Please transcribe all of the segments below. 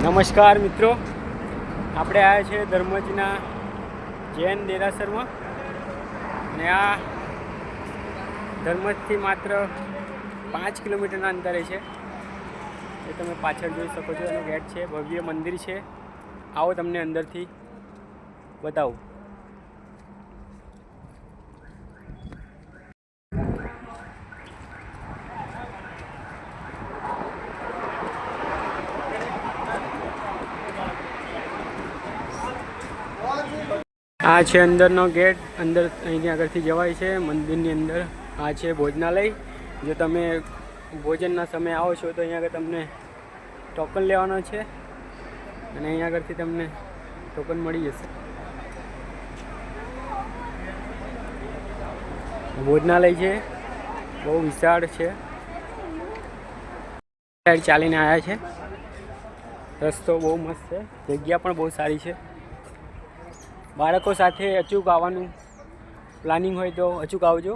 નમસ્કાર મિત્રો, આપણે આવ્યા છે ધર્મજના જૈન દેરાસરમાં અને આ ધર્મજથી માત્ર 5 કિલોમીટરના અંતરે છે. એ તમે પાછળ જોઈ શકો છો. એનો ગેટ છે, ભવ્ય મંદિર છે. આવો તમને અંદરથી બતાવું. આ છે અંદરનો ગેટ. અંદર અહીંથી આગળથી જવાય છે મંદિરની અંદર. આ છે ભોજનાલય. જો તમે ભોજનના સમયે આવો છો તો અહીંયા આગળ તમને ટોકન લેવાનો છે અને અહીંયા આગળથી તમને ટોકન મળી જશે. ભોજનાલય છે, બહુ વિશાળ છે. ચાલીને આવ્યા છે. રસ્તો બહુ મસ્ત છે, જગ્યા પણ બહુ સારી છે. બાળકો સાથે અચૂક આવવાનું પ્લાનિંગ હોય તો અચૂક આવજો.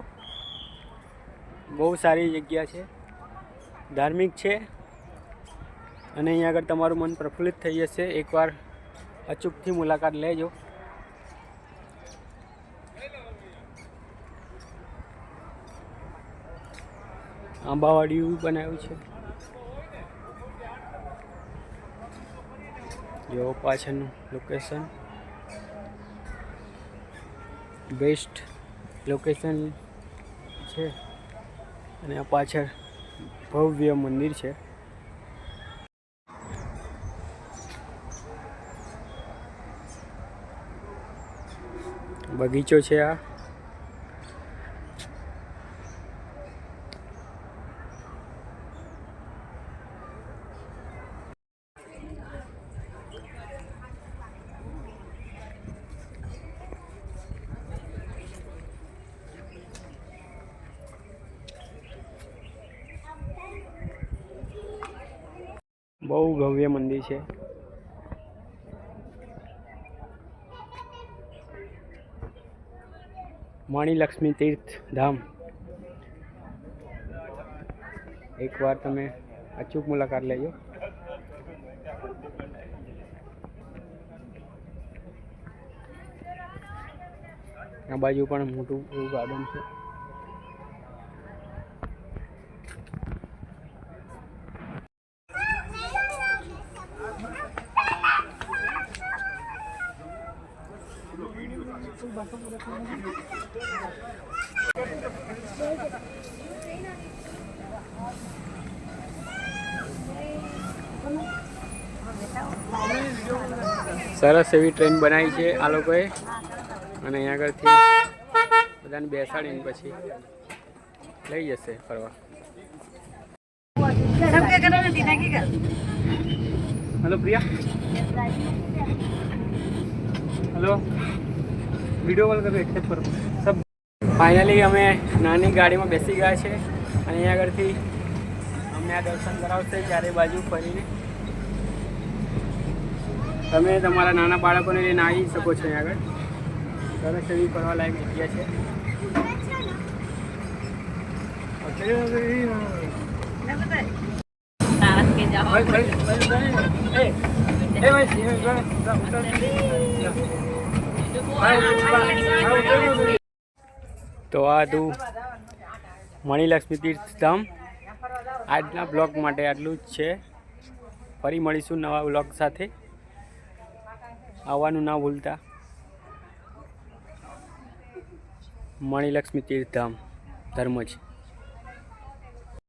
બહુ સારી જગ્યા છે, ધાર્મિક છે અને અહીંયા આગળ તમારું મન પ્રફુલ્લિત થઈ જશે. એકવાર અચૂકથી મુલાકાત લેજો. આંબાવાડિયું બનાવ્યું છે. જો પાછળનું લોકેશન બેસ્ટ લોકેશન છે અને આ પાછળ ભવ્ય મંદિર છે. બગીચો છે. આ બહુ ભવ્ય મંદિર છે. મણિલક્ષ્મી તીર્થ ધામ. એકવાર તમે અચૂક મુલાકાત લેજો. આ બાજુ પણ મોટું એવું ગાર્ડન છે. સરસ એવી ટ્રેન બનાવી છે આ લોકોએ અને અહીંયા આગળથી બધાને બેસાડીને પછી લઈ જશે ફરવા. Hello Priya, hello, video call કરો, એક્સેપ્ટ કરો સબ. ફાઇનલી અમે નાની ગાડીમાં બેસી ગયા છે અને અહીંયા આગળથી અમને આ દર્શન કરાવશે ચારે બાજુ ફરીને. તમે તમારા નાના બાળકોને લઈને આવી શકો છો. અહીંયા આગળ સરસ એવી ફરવા લાયક જગ્યા છે. તો આ હતું મણિલક્ષ્મી તીર્થધામ. આજના બ્લોગ માટે આટલું જ છે. ફરી મળીશું નવા બ્લોગ સાથે. આવવાનું ના ભૂલતા. મણિલક્ષ્મી તીર્થધામ ધર્મજ.